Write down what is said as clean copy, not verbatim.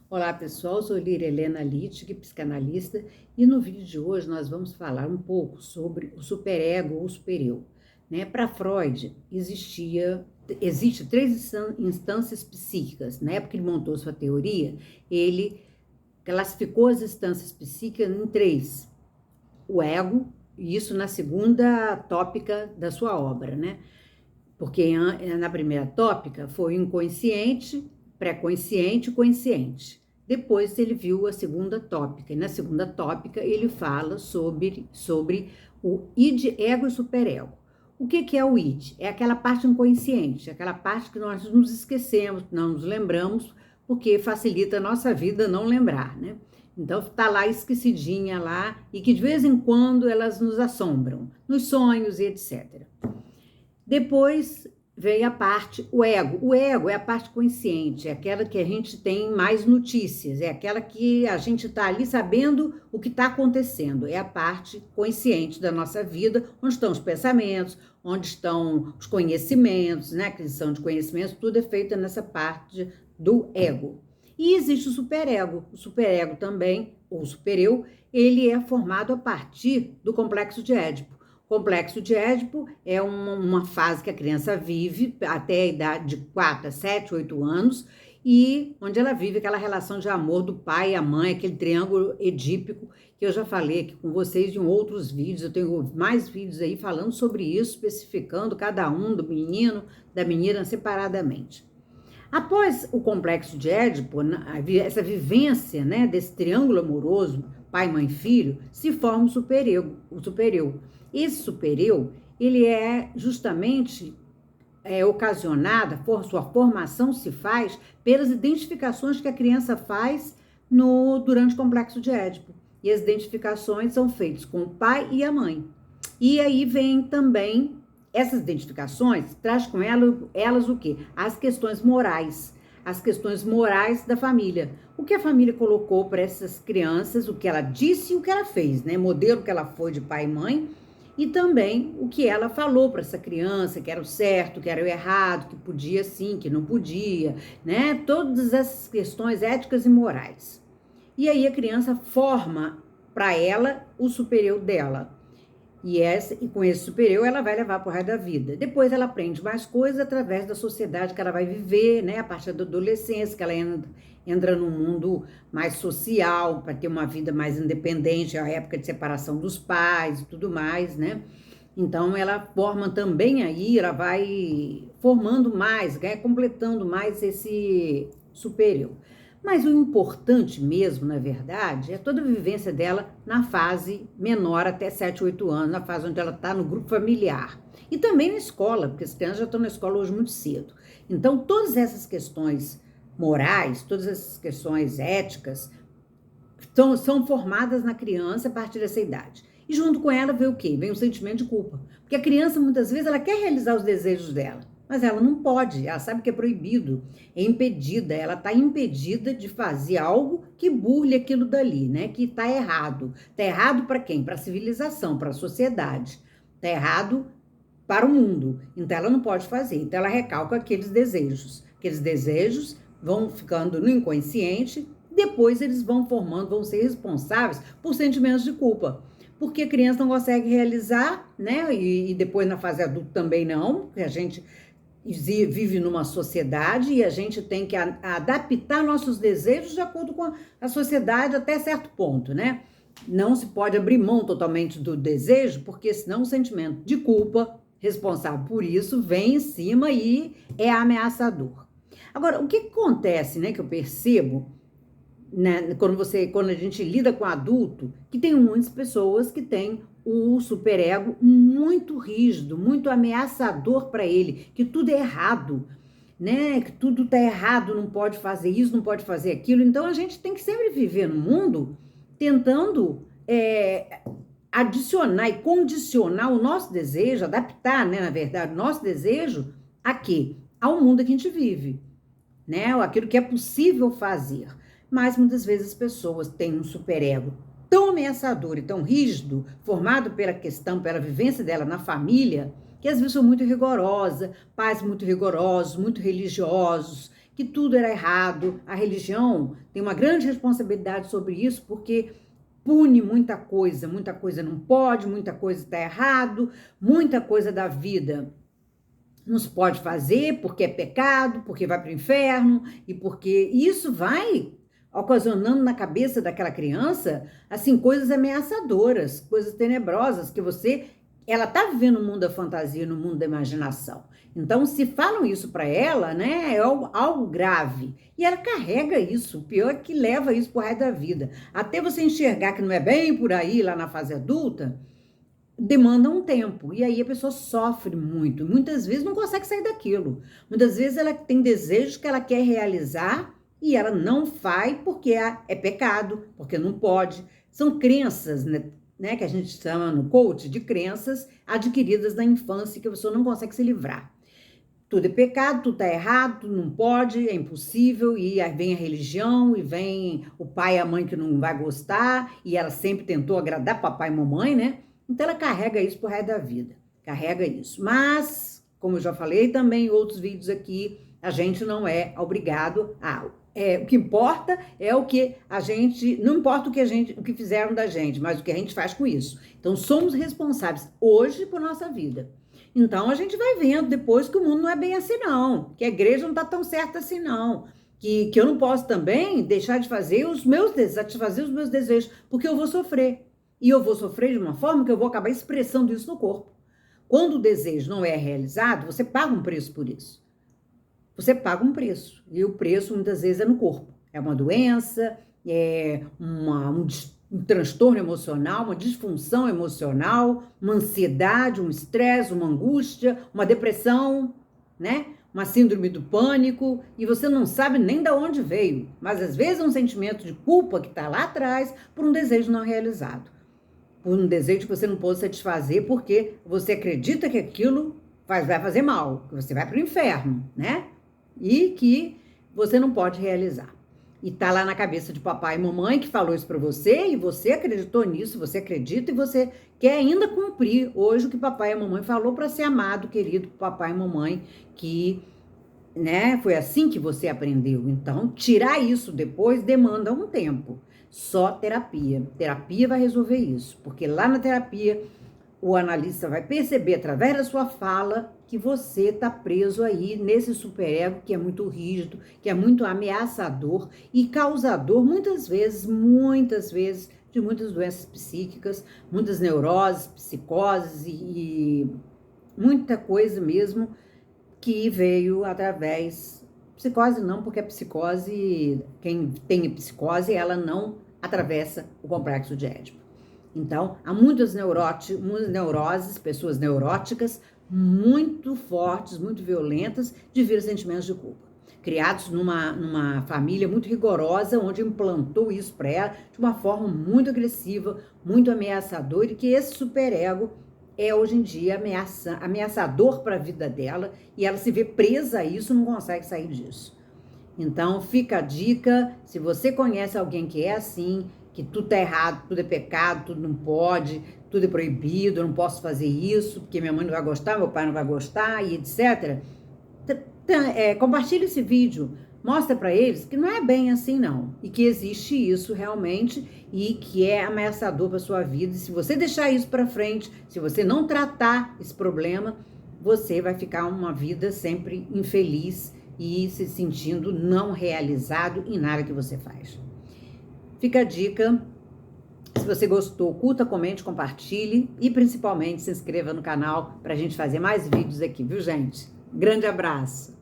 Olá pessoal, sou Líria Helena Littke, psicanalista, e no vídeo de hoje nós vamos falar um pouco sobre o superego ou supereu. Para Freud, existe três instâncias psíquicas. Na época que ele montou sua teoria, ele classificou as instâncias psíquicas em três. O ego, e isso na segunda tópica da sua obra, Porque na primeira tópica foi o inconsciente, pré-consciente e consciente. Depois ele viu a segunda tópica, e na segunda tópica ele fala sobre o id, ego e superego. O que é o id? É aquela parte inconsciente, aquela parte que nós nos esquecemos, não nos lembramos, porque facilita a nossa vida não lembrar, Então está lá esquecidinha lá, e que de vez em quando elas nos assombram, nos sonhos e etc. Depois vem a parte, o ego. O ego é a parte consciente, é aquela que a gente tem mais notícias, é aquela que a gente está ali sabendo o que está acontecendo. É a parte consciente da nossa vida, onde estão os pensamentos, onde estão os conhecimentos, A aquisição de conhecimentos, tudo é feito nessa parte do ego. E existe o superego. O superego também, ou supereu, ele é formado a partir do complexo de Édipo. O complexo de Édipo é uma fase que a criança vive até a idade de 4 a 7, 8 anos, e onde ela vive aquela relação de amor do pai e a mãe, aquele triângulo edípico, que eu já falei aqui com vocês em outros vídeos. Eu tenho mais vídeos aí falando sobre isso, especificando cada um do menino, da menina separadamente. Após o complexo de Édipo, essa vivência desse triângulo amoroso, pai, mãe, filho, se forma o supereu. Esse supereu, ele é justamente ocasionada, sua formação se faz pelas identificações que a criança faz durante o complexo de Édipo. E as identificações são feitas com o pai e a mãe. E aí vem também, essas identificações, traz com elas o quê? As questões morais da família. O que a família colocou para essas crianças, o que ela disse e o que ela fez, Modelo que ela foi de pai e mãe, e também o que ela falou para essa criança, que era o certo, que era o errado, que podia sim, que não podia, Todas essas questões éticas e morais. E aí a criança forma para ela o superior dela. E com esse superior ela vai levar para o resto da vida. Depois ela aprende mais coisas através da sociedade que ela vai viver, A partir da adolescência, que ela entra num mundo mais social, para ter uma vida mais independente, a época de separação dos pais e tudo mais, Então ela forma também aí, ela vai formando mais, completando mais esse superior. Mas o importante mesmo, na verdade, é toda a vivência dela na fase menor, até 7, 8 anos, na fase onde ela está no grupo familiar. E também na escola, porque as crianças já estão na escola hoje muito cedo. Então, todas essas questões morais, todas essas questões éticas, são formadas na criança a partir dessa idade. E junto com ela vem o quê? Vem o sentimento de culpa. Porque a criança, muitas vezes, ela quer realizar os desejos dela, mas ela não pode, ela sabe que é proibido, é impedida, ela está impedida de fazer algo que burle aquilo dali, que está errado. Está errado para quem? Para a civilização, para a sociedade. Está errado para o mundo. Então ela não pode fazer. Então ela recalca aqueles desejos. Aqueles desejos vão ficando no inconsciente, depois eles vão formando, vão ser responsáveis por sentimentos de culpa. Porque a criança não consegue realizar, E depois na fase adulta também não, porque a gente vive numa sociedade e a gente tem que adaptar nossos desejos de acordo com a sociedade até certo ponto, Não se pode abrir mão totalmente do desejo, porque senão o sentimento de culpa responsável por isso vem em cima e é ameaçador. Agora, o que acontece, que eu percebo, quando a gente lida com adulto, que tem muitas pessoas que têm o superego muito rígido, muito ameaçador para ele, que tudo é errado, Que tudo tá errado, não pode fazer isso, não pode fazer aquilo. Então a gente tem que sempre viver no mundo tentando adicionar e condicionar o nosso desejo, adaptar, na verdade, o nosso desejo a quê? Ao mundo que a gente vive, Aquilo que é possível fazer. Mas muitas vezes as pessoas têm um superego tão ameaçador e tão rígido, formado pela vivência dela na família, que às vezes são muito rigorosa, pais muito rigorosos, muito religiosos, que tudo era errado. A religião tem uma grande responsabilidade sobre isso, porque pune muita coisa não pode, muita coisa está errado, muita coisa da vida não se pode fazer porque é pecado, porque vai para o inferno, e porque isso vai ocasionando na cabeça daquela criança, assim, coisas ameaçadoras, coisas tenebrosas, que ela tá vivendo no mundo da fantasia, no mundo da imaginação. Então, se falam isso para ela, né, é algo grave. E ela carrega isso, o pior é que leva isso pro resto da vida. Até você enxergar que não é bem por aí, lá na fase adulta, demanda um tempo. E aí a pessoa sofre muito. Muitas vezes não consegue sair daquilo. Muitas vezes ela tem desejos que ela quer realizar e ela não faz porque é pecado, porque não pode. São crenças, né, que a gente chama no coach de crenças adquiridas na infância que a pessoa não consegue se livrar. Tudo é pecado, tudo está errado, tudo não pode, é impossível, e aí vem a religião, e vem o pai e a mãe que não vai gostar, e ela sempre tentou agradar papai e mamãe, né? Então ela carrega isso pro resto da vida, carrega isso. Mas, como eu já falei também em outros vídeos aqui, a gente não é obrigado a... o que importa é o que a gente... Não importa o que fizeram da gente, mas o que a gente faz com isso. Então somos responsáveis hoje por nossa vida. Então a gente vai vendo depois que o mundo não é bem assim não, que a igreja não está tão certa assim não, que eu não posso também deixar de fazer satisfazer os meus desejos, porque eu vou sofrer. E eu vou sofrer de uma forma que eu vou acabar expressando isso no corpo. Quando o desejo não é realizado, você paga um preço por isso. Você paga um preço, e o preço muitas vezes é no corpo. É uma doença, é um transtorno emocional, uma disfunção emocional, uma ansiedade, um estresse, uma angústia, uma depressão, né? Uma síndrome do pânico, e você não sabe nem de onde veio, mas às vezes é um sentimento de culpa que está lá atrás por um desejo não realizado, por um desejo que você não pôde satisfazer porque você acredita que aquilo vai fazer mal, que você vai para o inferno, né? E que você não pode realizar. E tá lá na cabeça de papai e mamãe que falou isso para você, e você acreditou nisso, você acredita e você quer ainda cumprir hoje o que papai e mamãe falou para ser amado, querido papai e mamãe, que, né, foi assim que você aprendeu. Então, tirar isso depois demanda um tempo. Só terapia. Terapia vai resolver isso, porque lá na terapia o analista vai perceber através da sua fala que você está preso aí nesse superego que é muito rígido, que é muito ameaçador e causador muitas vezes, de muitas doenças psíquicas, muitas neuroses, psicoses e muita coisa mesmo que veio através... Psicose não, porque a psicose, quem tem psicose, ela não atravessa o complexo de Édipo. Então, há muitas neuroses, pessoas neuróticas, muito fortes, muito violentas, devido a sentimentos de culpa. Criados numa família muito rigorosa, onde implantou isso para ela de uma forma muito agressiva, muito ameaçadora, e que esse superego é hoje em dia ameaçador para a vida dela, e ela se vê presa a isso, não consegue sair disso. Então, fica a dica, se você conhece alguém que é assim, que tudo tá errado, tudo é pecado, tudo não pode, tudo é proibido, eu não posso fazer isso, porque minha mãe não vai gostar, meu pai não vai gostar, e etc. Compartilhe esse vídeo, mostra para eles que não é bem assim não, e que existe isso realmente, e que é ameaçador para sua vida, e se você deixar isso para frente, se você não tratar esse problema, você vai ficar uma vida sempre infeliz, e se sentindo não realizado em nada que você faz. Fica a dica, se você gostou, curta, comente, compartilhe e principalmente se inscreva no canal para a gente fazer mais vídeos aqui, viu gente? Grande abraço!